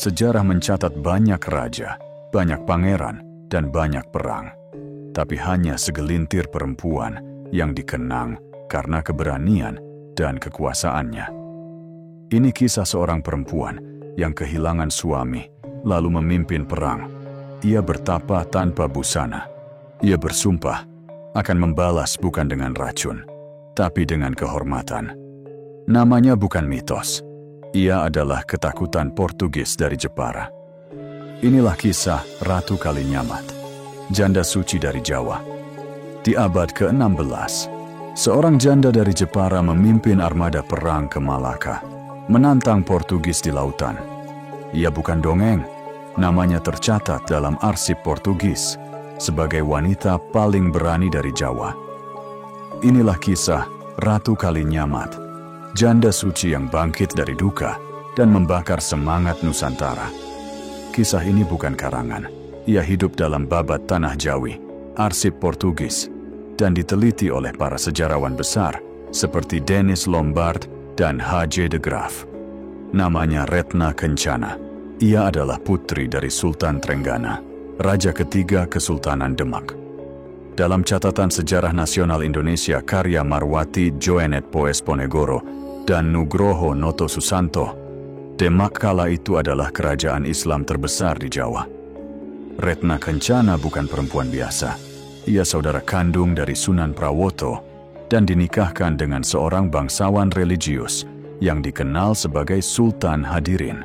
Sejarah mencatat banyak raja, banyak pangeran, dan banyak perang. Tapi hanya segelintir perempuan yang dikenang karena keberanian dan kekuasaannya. Ini kisah seorang perempuan yang kehilangan suami, lalu memimpin perang. Ia bertapa tanpa busana. Ia bersumpah akan membalas bukan dengan racun, tapi dengan kehormatan. Namanya bukan mitos. Ia adalah ketakutan Portugis dari Jepara. Inilah kisah Ratu Kalinyamat, janda suci dari Jawa. Di abad ke-16, seorang janda dari Jepara memimpin armada perang ke Malaka, menantang Portugis di lautan. Ia bukan dongeng, namanya tercatat dalam arsip Portugis sebagai wanita paling berani dari Jawa. Inilah kisah Ratu Kalinyamat, janda suci yang bangkit dari duka dan membakar semangat Nusantara. Kisah ini bukan karangan. Ia hidup dalam babat Tanah Jawi, arsip Portugis, dan diteliti oleh para sejarawan besar seperti Denis Lombard dan H.J. de Graaf. Namanya Retna Kencana. Ia adalah putri dari Sultan Trenggana, Raja ketiga Kesultanan Demak. Dalam catatan Sejarah Nasional Indonesia karya Marwati Joenet Poesponegoro dan Nugroho Noto Susanto, Demak kala itu adalah kerajaan Islam terbesar di Jawa. Retna Kencana bukan perempuan biasa. Ia saudara kandung dari Sunan Prawoto dan dinikahkan dengan seorang bangsawan religius yang dikenal sebagai Sultan Hadirin.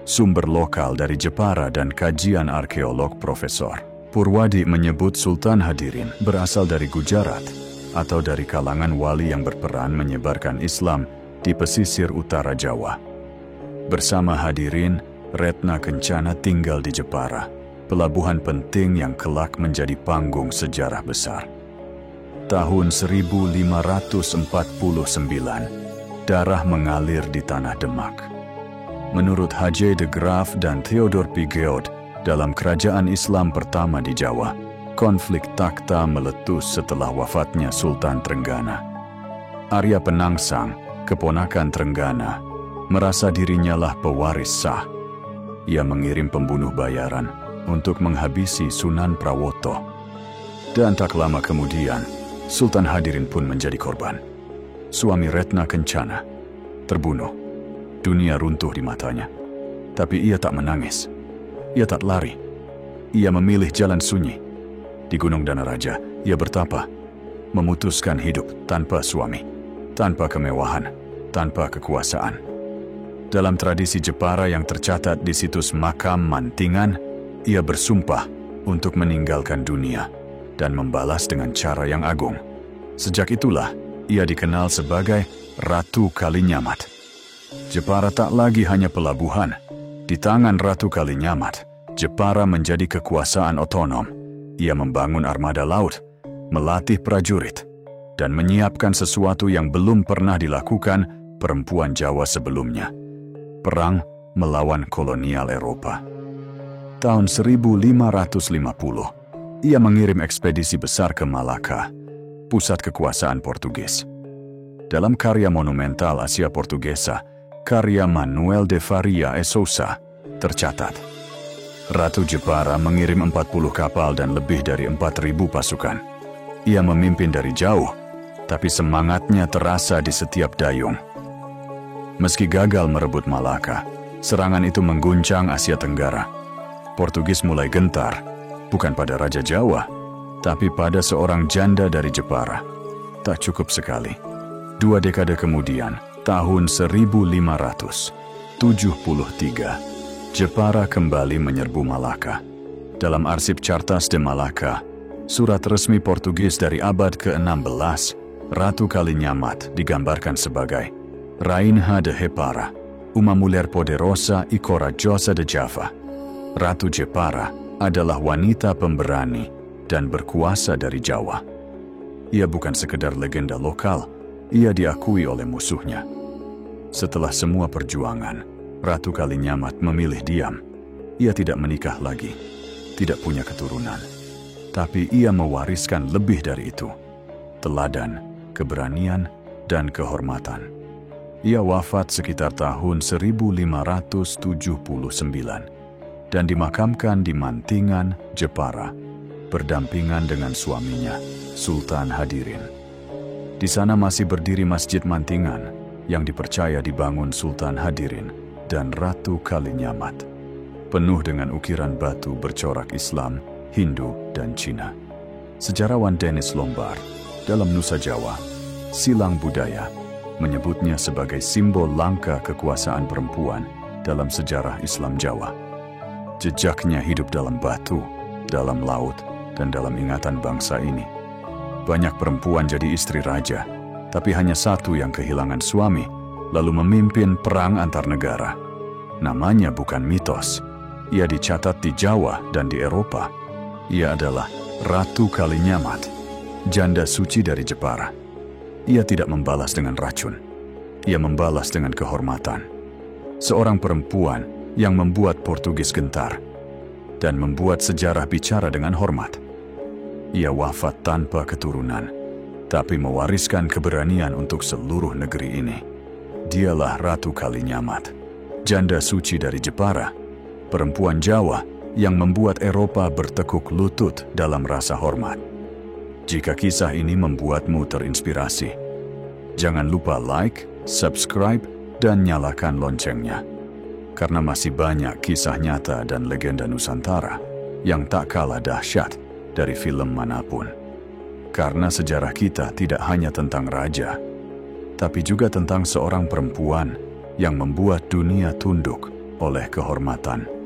Sumber lokal dari Jepara dan kajian arkeolog Profesor Purwadi menyebut Sultan Hadirin berasal dari Gujarat atau dari kalangan wali yang berperan menyebarkan Islam di pesisir utara Jawa. Bersama Hadirin, Retna Kencana tinggal di Jepara, pelabuhan penting yang kelak menjadi panggung sejarah besar. Tahun 1549, darah mengalir di tanah Demak. Menurut H.J. de Graaf dan Theodor Pigeod, dalam kerajaan Islam pertama di Jawa, konflik takhta meletus setelah wafatnya Sultan Trenggana. Arya Penangsang, keponakan Trenggana, merasa dirinya lah pewaris sah. Ia mengirim pembunuh bayaran untuk menghabisi Sunan Prawoto. Dan tak lama kemudian, Sultan Hadirin pun menjadi korban. Suami Retna Kencana terbunuh. Dunia runtuh di matanya. Tapi ia tak menangis. Ia tak lari. Ia memilih jalan sunyi. Di Gunung Danaraja, ia bertapa, memutuskan hidup tanpa suami, tanpa kemewahan, tanpa kekuasaan. Dalam tradisi Jepara yang tercatat di situs makam Mantingan, ia bersumpah untuk meninggalkan dunia dan membalas dengan cara yang agung. Sejak itulah, ia dikenal sebagai Ratu Kalinyamat. Jepara tak lagi hanya pelabuhan. Di tangan Ratu Kalinyamat, Jepara menjadi kekuasaan otonom. Ia membangun armada laut, melatih prajurit, dan menyiapkan sesuatu yang belum pernah dilakukan perempuan Jawa sebelumnya. Perang melawan kolonial Eropa. Tahun 1550, ia mengirim ekspedisi besar ke Malaka, pusat kekuasaan Portugis. Dalam karya monumental Asia Portugesa, karya Manuel de Faria e Sousa, tercatat, Ratu Jepara mengirim 40 kapal dan lebih dari 4.000 pasukan. Ia memimpin dari jauh, tapi semangatnya terasa di setiap dayung. Meski gagal merebut Malaka, serangan itu mengguncang Asia Tenggara. Portugis mulai gentar, bukan pada Raja Jawa, tapi pada seorang janda dari Jepara. Tak cukup sekali. 2 dekade kemudian, tahun 1573, Jepara kembali menyerbu Malaka. Dalam arsip Cartas de Malaka, surat resmi Portugis dari abad ke-16, Ratu Kalinyamat digambarkan sebagai Rainha de Jepara, uma mulher poderosa e corajosa de Java. Ratu Jepara adalah wanita pemberani dan berkuasa dari Jawa. Ia bukan sekedar legenda lokal, ia diakui oleh musuhnya. Setelah semua perjuangan, Ratu Kalinyamat memilih diam. Ia tidak menikah lagi, tidak punya keturunan. Tapi ia mewariskan lebih dari itu, teladan, keberanian, dan kehormatan. Ia wafat sekitar tahun 1579 dan dimakamkan di Mantingan, Jepara, berdampingan dengan suaminya, Sultan Hadirin. Di sana masih berdiri Masjid Mantingan yang dipercaya dibangun Sultan Hadirin dan Ratu Kalinyamat, penuh dengan ukiran batu bercorak Islam, Hindu, dan Cina. Sejarawan Dennis Lombard dalam Nusa Jawa, Silang Budaya, menyebutnya sebagai simbol langka kekuasaan perempuan dalam sejarah Islam Jawa. Jejaknya hidup dalam batu, dalam laut, dan dalam ingatan bangsa ini. Banyak perempuan jadi istri raja, tapi hanya satu yang kehilangan suami, lalu memimpin perang antar negara. Namanya bukan mitos. Ia dicatat di Jawa dan di Eropa. Ia adalah Ratu Kalinyamat, janda suci dari Jepara. Ia tidak membalas dengan racun. Ia membalas dengan kehormatan. Seorang perempuan yang membuat Portugis gentar dan membuat sejarah bicara dengan hormat. Ia wafat tanpa keturunan, tapi mewariskan keberanian untuk seluruh negeri ini. Dialah Ratu Kalinyamat, janda suci dari Jepara, perempuan Jawa yang membuat Eropa bertekuk lutut dalam rasa hormat. Jika kisah ini membuatmu terinspirasi, jangan lupa like, subscribe, dan nyalakan loncengnya. Karena masih banyak kisah nyata dan legenda Nusantara yang tak kalah dahsyat dari film manapun. Karena sejarah kita tidak hanya tentang raja, tapi juga tentang seorang perempuan yang membuat dunia tunduk oleh kehormatan